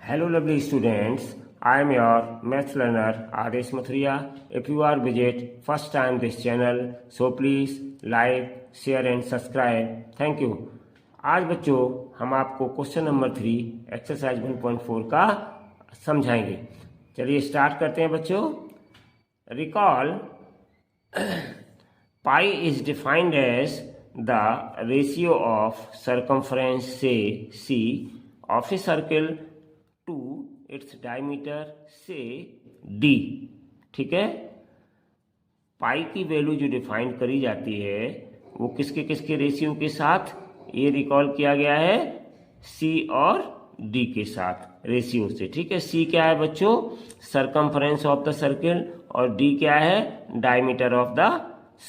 Hello, lovely students. I am your math learner Adesh Mathuriya. If you are visit first time this channel, so please like, share and subscribe. Thank you. आज बच्चों हम आपको question number 3 exercise 1.4 का समझाएंगे। चलिए start करते हैं बच्चों। Recall pi is defined as the ratio of circumference से C of a circle to its diameter से डी। ठीक है, पाई की वैल्यू जो डिफाइन करी जाती है वो किसके किसके रेशियो के साथ, ये रिकॉल किया गया है सी और डी के साथ रेशियो से। ठीक है, सी क्या है बच्चों, सरकमफ्रेंस ऑफ द सर्किल, और डी क्या है, डायमीटर ऑफ द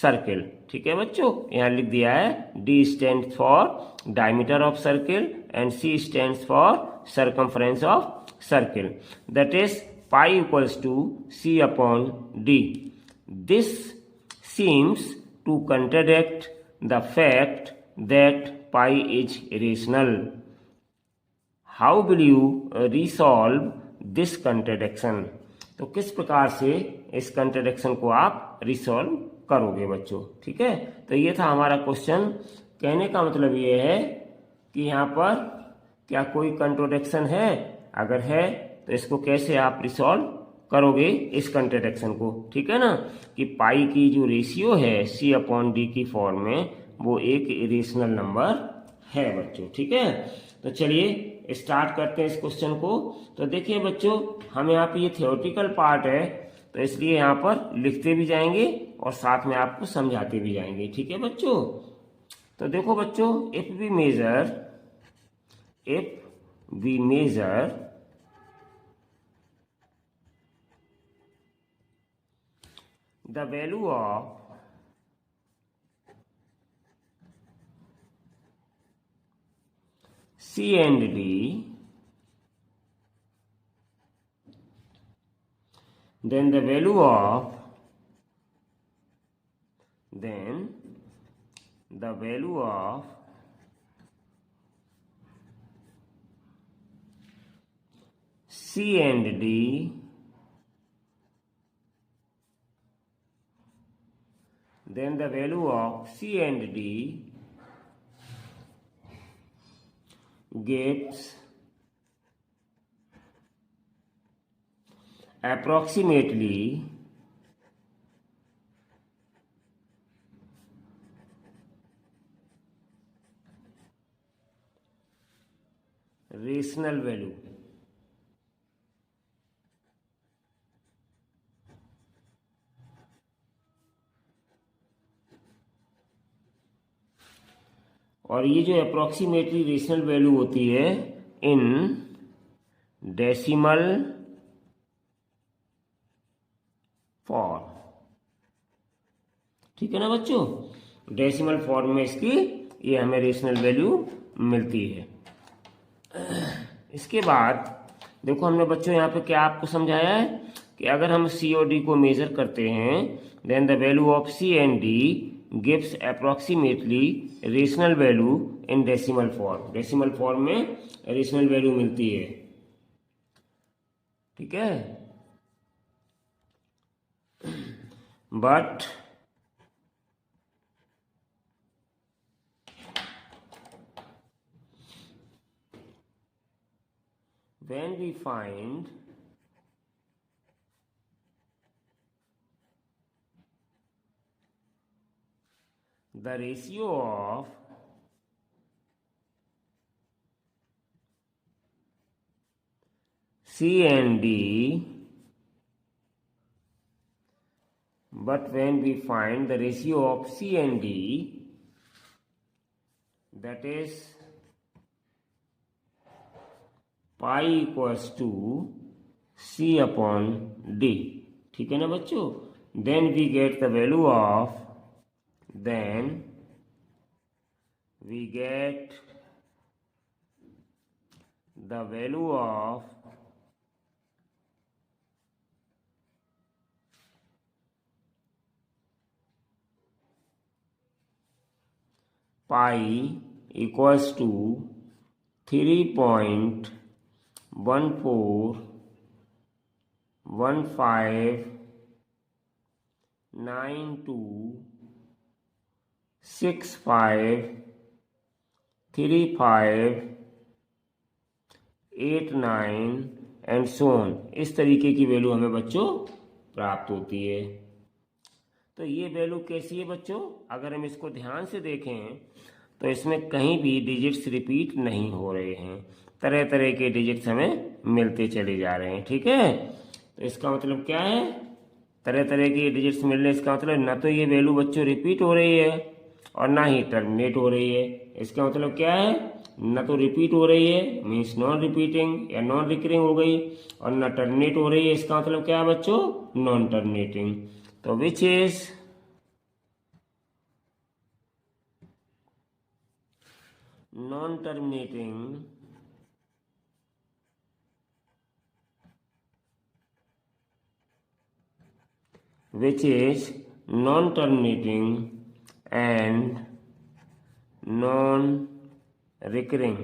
सर्किल। ठीक है बच्चों, यहाँ लिख दिया है D stands for diameter of circle and C stands for circumference of circle, that is pi equals to c upon d. This seems to contradict the fact that pi is irrational. How will you resolve this contradiction? तो किस प्रकार से इस contradiction को आप resolve करोगे बच्चों। ठीक है, तो ये था हमारा क्वेश्चन। कहने का मतलब ये है कि यहाँ पर क्या कोई कंट्रोडिक्शन है, अगर है तो इसको कैसे आप रिसॉल्व करोगे इस कंट्रोडिक्शन को। ठीक है ना, कि पाई की जो रेशियो है सी अपॉन डी की फॉर्म में वो एक इरेशनल नंबर है बच्चों। ठीक है, तो चलिए स्टार्ट करते हैं इस क्वेश्चन को। तो देखिए बच्चों, हम यहाँ पे ये थियोरेटिकल पार्ट है तो इसलिए यहाँ पर लिखते भी जाएंगे और साथ में आपको समझाते भी जाएंगे। ठीक है बच्चों, तो देखो बच्चों, if we measure the value of C and D, then the value of C and D then the value of C and D gives approximately rational value। और ये जो अप्रोक्सीमेटली रेशनल वैल्यू होती है इन डेसिमल फॉर्म। ठीक है ना बच्चों, decimal form में इसकी ये हमें रेशनल वैल्यू मिलती है। इसके बाद देखो हमने बच्चों यहाँ पे क्या आपको समझाया है कि अगर हम सी और डी को मेजर करते हैं then the value of C and D gives approximately rational value in decimal form. Decimal form में रेशनल वैल्यू मिलती है। ठीक है, but when we find the ratio of C and D, but when we find the ratio of C and D, that is pi equals to C upon D। ठीक है ना बच्चों, then we get the value of pi equals to 3.1 1592653589 and so on. इस तरीके की value हमें बच्चों प्राप्त होती है। तो ये वैल्यू कैसी है बच्चों? अगर हम इसको ध्यान से देखें तो इसमें कहीं भी डिजिट्स रिपीट नहीं हो रहे हैं, तरह तरह के डिजिट्स हमें मिलते चले जा रहे हैं। ठीक है, तो इसका मतलब क्या है? तरह तरह के डिजिट्स मिलने, इसका मतलब ना तो ये वैल्यू बच्चों रिपीट हो रही है और ना ही टर्मिनेट हो रही है। इसका मतलब क्या है? ना तो रिपीट हो रही है मीन्स नॉन रिपीटिंग या नॉन रिकरिंग हो गई, और ना टर्मिनेट हो रही है, इसका मतलब क्या है बच्चों? Non terminating. तो which is non terminating which is non-terminating and non-recurring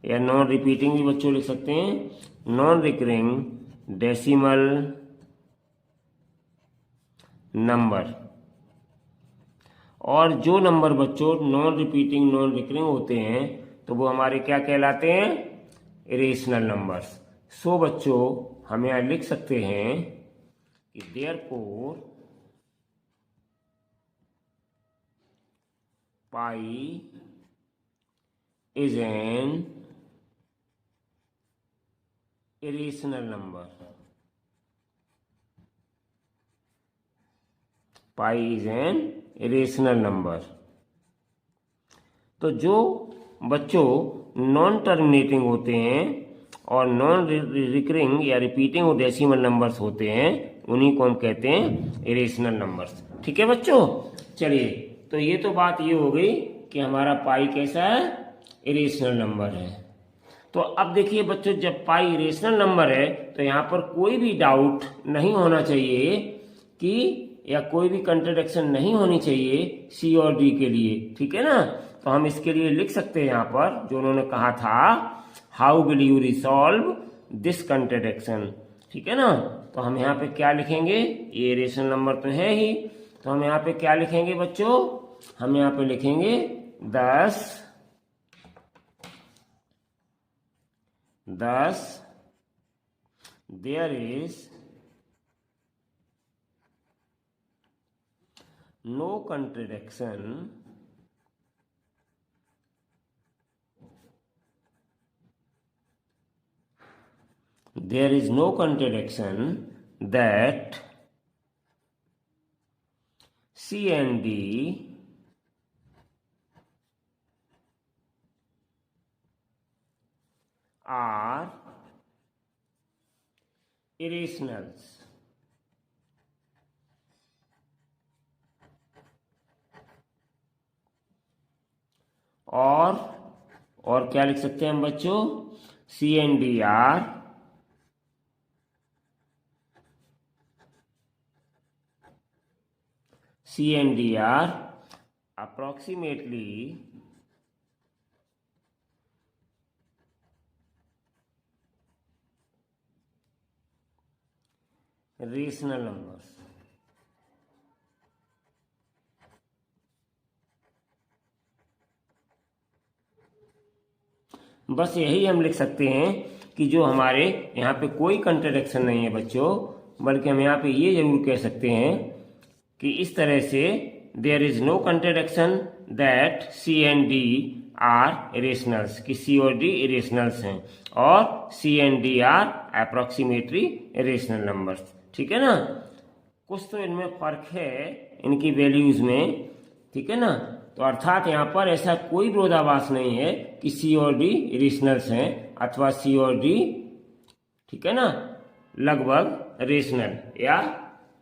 या नॉन रिपीटिंग भी बच्चों लिख सकते हैं, नॉन रिकरिंग डेसिमल नंबर। और जो नंबर बच्चों नॉन रिपीटिंग नॉन रिकरिंग होते हैं तो वो हमारे क्या कहलाते हैं? Irrational numbers. सो बच्चों हम यहां लिख सकते हैं कि therefore pi is an irrational number. Pi is an irrational number. तो जो बच्चों नॉन टर्मिनेटिंग होते हैं और नॉन रिकरिंग या रिपीटिंग डेसिमल नंबर्स होते हैं उन्हीं को हम कहते हैं इरेशनल नंबर्स। ठीक है बच्चों, चलिए तो ये तो बात ये हो गई कि हमारा पाई कैसा है? इरेशनल नंबर है। तो अब देखिए बच्चों, जब पाई इरेशनल नंबर है तो यहाँ पर कोई भी डाउट नहीं होना चाहिए कि या कोई भी कंट्रडिक्शन नहीं होनी चाहिए सी और डी के लिए। ठीक है ना, तो हम इसके लिए लिख सकते हैं यहाँ पर जो उन्होंने कहा था, how will you resolve this contradiction. ठीक है ना, तो हम यहाँ पे क्या लिखेंगे? ये इरेशनल नंबर तो है ही, तो हम यहाँ पे क्या लिखेंगे बच्चों? हम यहाँ पे लिखेंगे 10 there is no contradiction that C and D are irrationals। और क्या लिख सकते हैं हम बच्चों? C and D are approximately rational numbers। बस यही हम लिख सकते हैं कि जो हमारे यहाँ पे कोई कंट्रडिक्शन नहीं है बच्चों, बल्कि हम यहाँ पे ये जरूर कह सकते हैं कि इस तरह से there is no contradiction that C and D are irrationals, कि सी और डी इरेशनल्स हैं और C and D are approximately irrational numbers. ठीक है ना, कुछ तो इनमें फर्क है इनकी वैल्यूज में। ठीक है ना, तो अर्थात यहाँ पर ऐसा कोई विरोधाभास नहीं है कि सी और डी इरेशनल्स हैं अथवा सी और डी, ठीक है ना, लगभग रेशनल या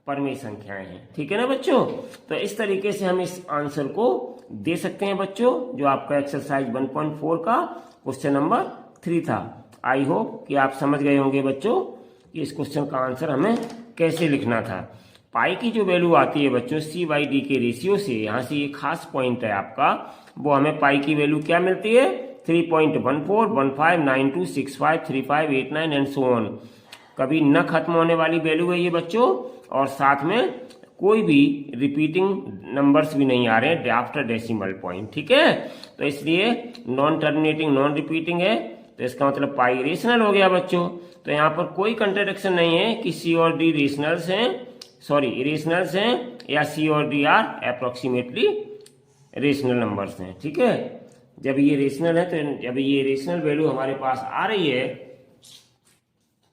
परमेय संख्याएं हैं। ठीक है ना बच्चों, तो इस तरीके से हम इस आंसर को दे सकते हैं बच्चों, जो आपका एक्सरसाइज 1.4 का क्वेश्चन नंबर 3 था। आई होप कि आप समझ गए होंगे बच्चों कि इस क्वेश्चन का आंसर हमें कैसे लिखना था। पाई की जो वैल्यू आती है बच्चों C/D के रेशियो से, यहाँ से ये खास पॉइंट है आपका, वो हमें पाई की वैल्यू क्या मिलती है? 3.14, 15, 92, 65, 35, 89 एंड सो ऑन। कभी न खत्म होने वाली वैल्यू है ये बच्चों, और साथ में कोई भी रिपीटिंग नंबर्स भी नहीं आ रहे हैं आफ्टर डेसिमल पॉइंट, ठीक है। तो इसलिए नॉन टर्मिनेटिंग नॉन रिपीटिंग है, तो इसका मतलब पाई रेशनल हो गया बच्चों। तो यहाँ पर कोई कंट्राडिक्शन नहीं है कि सी और डी रेशनल्स हैं, सॉरी इरेशनल्स हैं, या सी और D are approximately rational numbers हैं, ठीक है। जब ये रेशनल है, तो जब ये रेशनल वैल्यू हमारे पास आ रही है,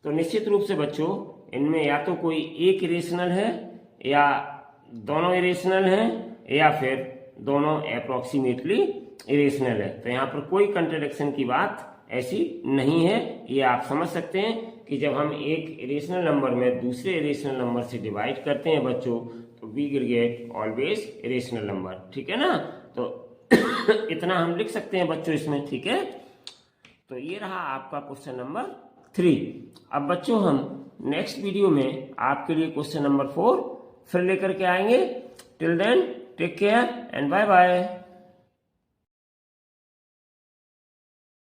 तो निश्चित रूप से बच्चों इनमें या तो कोई एक इरेशनल है, या दोनों इरेशनल हैं, या फिर दोनों अप्रोक्सीमेटली इरेशनल है। तो यहाँ पर कोई कंट्राडिक्शन की बात ऐसी नहीं है। ये आप समझ सकते हैं कि जब हम एक इरेशनल नंबर में दूसरे इरेशनल नंबर से डिवाइड करते हैं बच्चों, तो we will get always irrational number, ठीक है ना। तो इतना हम लिख सकते हैं बच्चों इसमें, ठीक है। तो ये रहा आपका क्वेश्चन नंबर 3। अब बच्चों हम नेक्स्ट वीडियो में आपके लिए क्वेश्चन नंबर 4 फिर लेकर के आएंगे। Till then take care and bye bye.